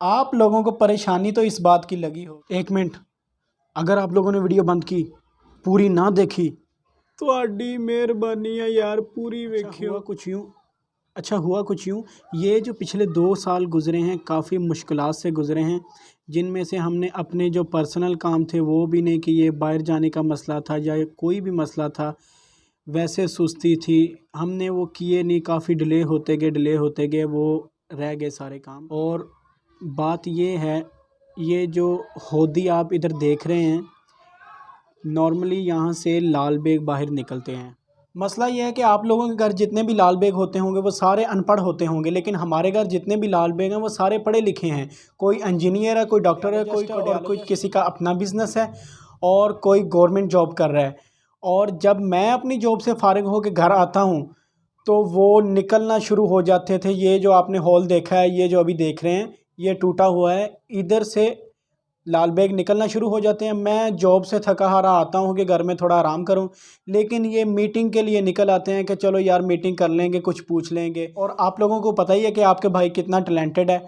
आप लोगों को परेशानी तो इस बात की लगी हो। एक मिनट, अगर आप लोगों ने वीडियो बंद की, पूरी ना देखी, तो मेहरबानी है यार, पूरी वेखियो। हुआ कुछ यूँ, ये जो पिछले 2 साल गुजरे हैं काफ़ी मुश्किलात से गुजरे हैं, जिनमें से हमने अपने जो पर्सनल काम थे वो भी नहीं किए। बाहर जाने का मसला था या कोई भी मसला था, वैसे सुस्ती थी, हमने वो किए नहीं। काफ़ी डिले होते गए, वो रह गए सारे काम। और बात ये है, ये जो होदी आप इधर देख रहे हैं, नॉर्मली यहाँ से लाल बेग बाहर निकलते हैं। मसला ये है कि आप लोगों के घर जितने भी लाल बेग होते होंगे वो सारे अनपढ़ होते होंगे, लेकिन हमारे घर जितने भी लाल बेग हैं वो सारे पढ़े लिखे हैं। कोई इंजीनियर है, कोई डॉक्टर है, कोई किसी का अपना बिजनेस है, और कोई गवर्नमेंट जॉब कर रहा है। और जब मैं अपनी जॉब से फारिग होकर घर आता हूँ तो वो निकलना शुरू हो जाते थे। ये जो आपने हॉल देखा है, ये जो अभी देख रहे हैं, ये टूटा हुआ है, इधर से लाल बैग निकलना शुरू हो जाते हैं। मैं जॉब से थका हारा आता हूँ कि घर में थोड़ा आराम करूँ, लेकिन ये मीटिंग के लिए निकल आते हैं कि चलो यार मीटिंग कर लेंगे, कुछ पूछ लेंगे। और आप लोगों को पता ही है कि आपके भाई कितना टैलेंटेड है।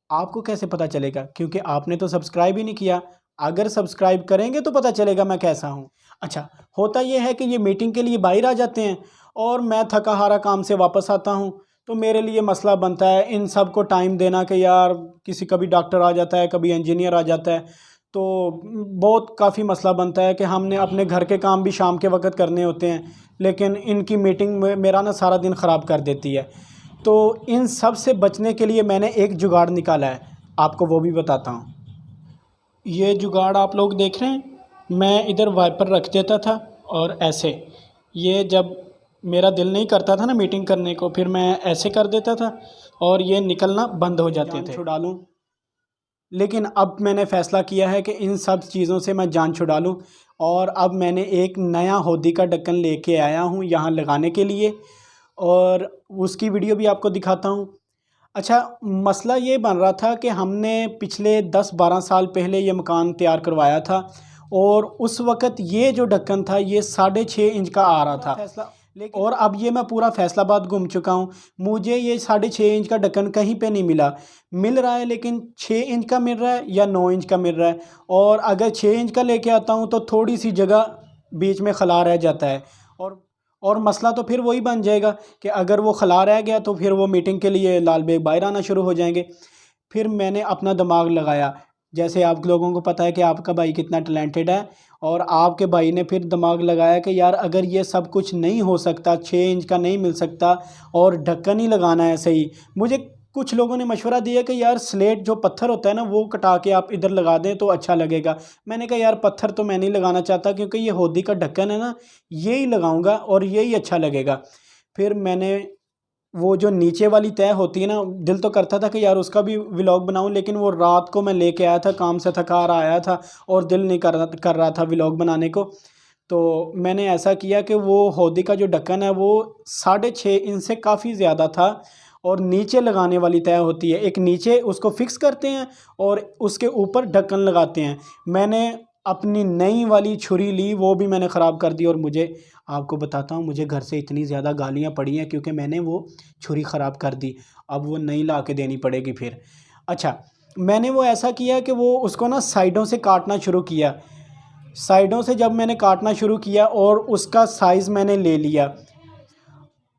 आपको कैसे पता चलेगा? क्योंकि आपने तो सब्सक्राइब ही नहीं किया। अगर सब्सक्राइब करेंगे तो पता चलेगा मैं कैसा हूँ। अच्छा, होता यह है कि ये मीटिंग के लिए बाहर आ जाते हैं और मैं थका हारा काम से वापस आता हूँ, तो मेरे लिए मसला बनता है इन सब को टाइम देना कि यार किसी कभी डॉक्टर आ जाता है, कभी इंजीनियर आ जाता है, तो बहुत काफ़ी मसला बनता है कि हमने अपने घर के काम भी शाम के वक्त करने होते हैं, लेकिन इनकी मीटिंग में मेरा ना सारा दिन ख़राब कर देती है। तो इन सब से बचने के लिए मैंने एक जुगाड़ निकाला है, आपको वो भी बताता हूँ। ये जुगाड़ आप लोग देख रहे हैं, मैं इधर वाइपर रख देता था और ऐसे, ये जब मेरा दिल नहीं करता था ना मीटिंग करने को, फिर मैं ऐसे कर देता था और ये निकलना बंद हो जाते थे। छुड़ा लूँ, लेकिन अब मैंने फ़ैसला किया है कि इन सब चीज़ों से मैं जान छुड़ा लूँ, और अब मैंने एक नया होदी का ढक्कन लेके आया हूँ यहाँ लगाने के लिए, और उसकी वीडियो भी आपको दिखाता हूँ। अच्छा, मसला ये बन रहा था कि हमने पिछले 10-12 साल पहले ये मकान तैयार करवाया था, और उस वक़्त ये जो ढक्कन था ये 6.5 इंच का आ रहा था। और अब ये मैं पूरा फैसलाबाद घूम चुका हूँ, मुझे ये 6.5 इंच का ढक्कन कहीं पे नहीं मिला। मिल रहा है लेकिन 6 इंच का मिल रहा है या 9 इंच का मिल रहा है, और अगर 6 इंच का लेके आता हूँ तो थोड़ी सी जगह बीच में खला रह जाता है। और मसला तो फिर वही बन जाएगा कि अगर वो खला रह गया तो फिर वो मीटिंग के लिए लाल बेग बाहर आना शुरू हो जाएंगे। फिर मैंने अपना दिमाग लगाया, जैसे आप लोगों को पता है कि आपका भाई कितना टैलेंटेड है, और आपके भाई ने फिर दिमाग लगाया कि यार अगर ये सब कुछ नहीं हो सकता, 6 इंच का नहीं मिल सकता और ढक्कन ही लगाना है सही, मुझे कुछ लोगों ने मशवरा दिया कि यार स्लेट जो पत्थर होता है ना वो कटा के आप इधर लगा दें तो अच्छा लगेगा। मैंने कहा यार पत्थर तो मैं नहीं लगाना चाहता, क्योंकि ये होदी का ढक्कन है ना, यही लगाऊंगा और यही अच्छा लगेगा। फिर मैंने वो जो नीचे वाली तय होती है ना, दिल तो करता था कि यार उसका भी व्लॉग बनाऊं, लेकिन वो रात को मैं लेके आया था, काम से थका हारा आया था और दिल नहीं कर रहा था व्लॉग बनाने को। तो मैंने ऐसा किया कि वो होदी का जो ढक्कन है वो 6.5 इंच से काफ़ी ज़्यादा था, और नीचे लगाने वाली तय होती है, एक नीचे उसको फिक्स करते हैं और उसके ऊपर ढक्कन लगाते हैं। मैंने अपनी नई वाली छुरी ली, वो भी मैंने ख़राब कर दी, और मुझे आपको बताता हूँ मुझे घर से इतनी ज़्यादा गालियाँ पड़ी हैं क्योंकि मैंने वो छुरी ख़राब कर दी। अब वो नई ला के देनी पड़ेगी फिर। अच्छा, मैंने वो ऐसा किया कि वो उसको ना साइडों से काटना शुरू किया। साइडों से जब मैंने काटना शुरू किया और उसका साइज़ मैंने ले लिया।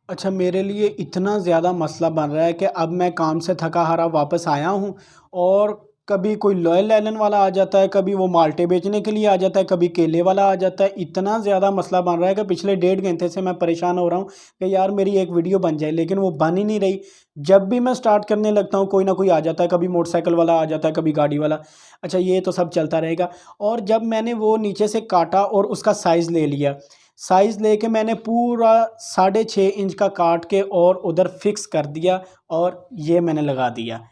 अच्छा, मेरे लिए इतना ज़्यादा मसला बन रहा है कि अब मैं काम से थका हारा वापस आया हूँ, और कभी कोई लॉयल लैलन वाला आ जाता है, कभी वो माल्टे बेचने के लिए आ जाता है, कभी केले वाला आ जाता है। इतना ज़्यादा मसला बन रहा है कि पिछले 1.5 घंटे से मैं परेशान हो रहा हूँ कि यार मेरी एक वीडियो बन जाए, लेकिन वो बन ही नहीं रही। जब भी मैं स्टार्ट करने लगता हूँ कोई ना कोई आ जाता है, कभी मोटरसाइकिल वाला आ जाता है, कभी गाड़ी वाला। अच्छा, ये तो सब चलता रहेगा। और जब मैंने वो नीचे से काटा और उसका साइज़ ले लिया, साइज़ लेके मैंने पूरा 6.5 इंच का काट के और उधर फिक्स कर दिया, और ये मैंने लगा दिया।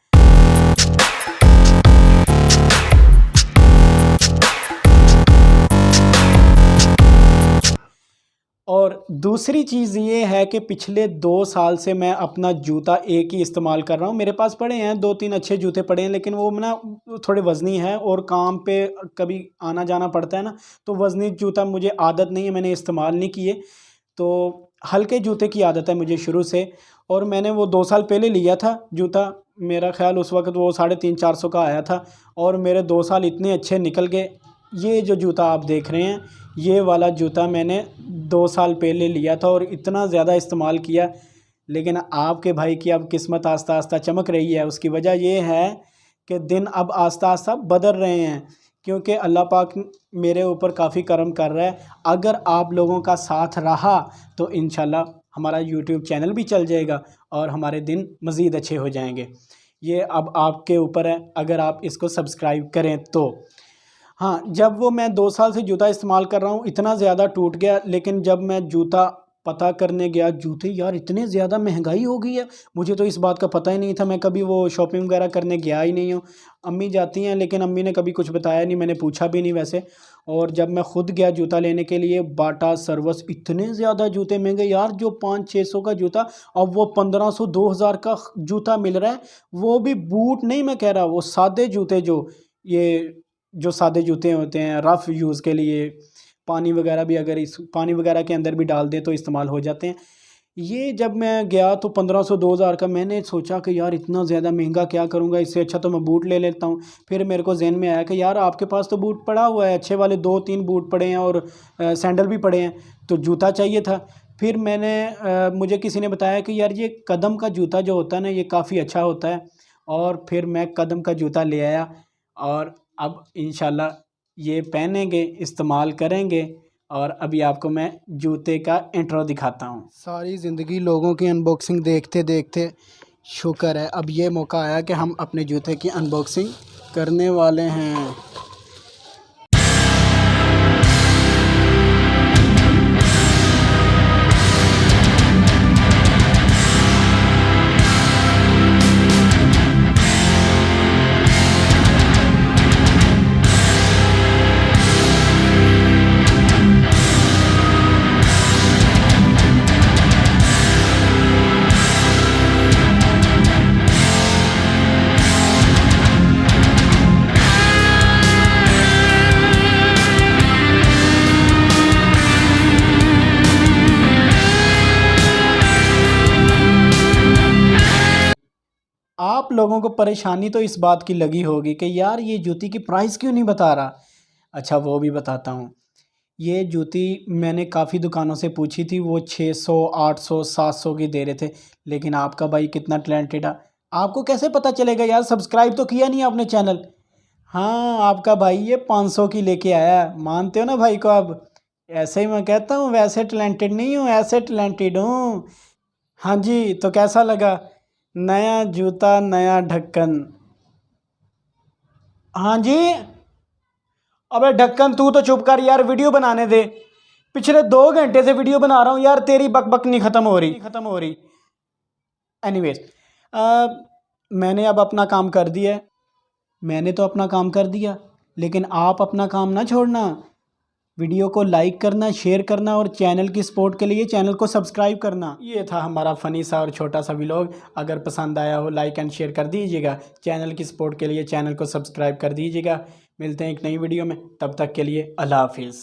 और दूसरी चीज़ ये है कि पिछले 2 साल से मैं अपना जूता एक ही इस्तेमाल कर रहा हूँ। मेरे पास पड़े हैं 2-3 अच्छे जूते पड़े हैं, लेकिन वो ना थोड़े वज़नी हैं और काम पे कभी आना जाना पड़ता है ना, तो वज़नी जूता मुझे आदत नहीं है, मैंने इस्तेमाल नहीं किए। तो हल्के जूते की आदत है मुझे शुरू से, और मैंने वो 2 साल पहले लिया था जूता, मेरा ख्याल उस वक्त वो 350-400 का आया था और मेरे 2 साल इतने अच्छे निकल गए। ये जो जूता आप देख रहे हैं, ये वाला जूता मैंने 2 साल पहले लिया था और इतना ज़्यादा इस्तेमाल किया, लेकिन आपके भाई की अब किस्मत आस्ता आस्ता चमक रही है। उसकी वजह ये है कि दिन अब आस्ता आस्ता बदल रहे हैं, क्योंकि अल्लाह पाक मेरे ऊपर काफ़ी करम कर रहा है। अगर आप लोगों का साथ रहा तो इंशाल्लाह हमारा यूट्यूब चैनल भी चल जाएगा और हमारे दिन मज़ीद अच्छे हो जाएंगे। ये अब आपके ऊपर है, अगर आप इसको सब्सक्राइब करें तो। हाँ, जब वो मैं 2 साल से जूता इस्तेमाल कर रहा हूँ, इतना ज़्यादा टूट गया, लेकिन जब मैं जूता पता करने गया, जूते यार इतने ज़्यादा महंगाई हो गई है। मुझे तो इस बात का पता ही नहीं था, मैं कभी वो शॉपिंग वगैरह करने गया ही नहीं हूँ। अम्मी जाती हैं, लेकिन अम्मी ने कभी कुछ बताया नहीं, मैंने पूछा भी नहीं वैसे। और जब मैं ख़ुद गया जूता लेने के लिए, बाटा सर्विस, इतने ज़्यादा जूते महंगे यार। जो 500-600 का जूता अब वो 1500-2000 का जूता मिल रहा है। वो भी बूट नहीं मैं कह रहा, वो सादे जूते, जो सादे जूते होते हैं रफ़ यूज़ के लिए, पानी वगैरह भी अगर इस पानी वगैरह के अंदर भी डाल दें तो इस्तेमाल हो जाते हैं। ये जब मैं गया तो 1500-2000 का। मैंने सोचा कि यार इतना ज़्यादा महंगा क्या करूँगा, इससे अच्छा तो मैं बूट ले लेता हूँ। फिर मेरे को ज़हन में आया कि यार आपके पास तो बूट पड़ा हुआ है, अच्छे वाले 2-3 बूट पड़े हैं और सैंडल भी पड़े हैं, तो जूता चाहिए था। फिर मुझे किसी ने बताया कि यार ये कदम का जूता जो होता है ना, ये काफ़ी अच्छा होता है। और फिर मैं कदम का जूता ले आया और अब इंशाल्लाह ये पहनेंगे, इस्तेमाल करेंगे। और अभी आपको मैं जूते का इंट्रो दिखाता हूँ। सारी ज़िंदगी लोगों की अनबॉक्सिंग देखते देखते शुक्र है अब ये मौका आया कि हम अपने जूते की अनबॉक्सिंग करने वाले हैं। आप लोगों को परेशानी तो इस बात की लगी होगी कि यार ये जूती की प्राइस क्यों नहीं बता रहा। अच्छा, वो भी बताता हूँ। ये जूती मैंने काफ़ी दुकानों से पूछी थी, वो 600, 800, 700 की दे रहे थे। लेकिन आपका भाई कितना टैलेंटेड है, आपको कैसे पता चलेगा यार, सब्सक्राइब तो किया नहीं आपने चैनल। हाँ, आपका भाई ये 500 की लेके आया, मानते हो ना भाई को। अब ऐसे ही मैं कहता हूँ, वैसे टैलेंटेड नहीं हूँ, ऐसे टैलेंटेड हूँ। हाँ जी, तो कैसा लगा नया जूता, नया ढक्कन। हाँ जी। अबे ढक्कन तू तो चुप कर यार, वीडियो बनाने दे। पिछले 2 घंटे से वीडियो बना रहा हूँ यार, तेरी बक बक नहीं ख़त्म हो रही। एनीवेज, मैंने अब अपना काम कर दिया है। मैंने तो अपना काम कर दिया, लेकिन आप अपना काम ना छोड़ना। वीडियो को लाइक करना, शेयर करना और चैनल की सपोर्ट के लिए चैनल को सब्सक्राइब करना। ये था हमारा फ़नी सा और छोटा सा व्लॉग। अगर पसंद आया हो लाइक एंड शेयर कर दीजिएगा। चैनल की सपोर्ट के लिए चैनल को सब्सक्राइब कर दीजिएगा। मिलते हैं एक नई वीडियो में, तब तक के लिए अल्लाह हाफिज़।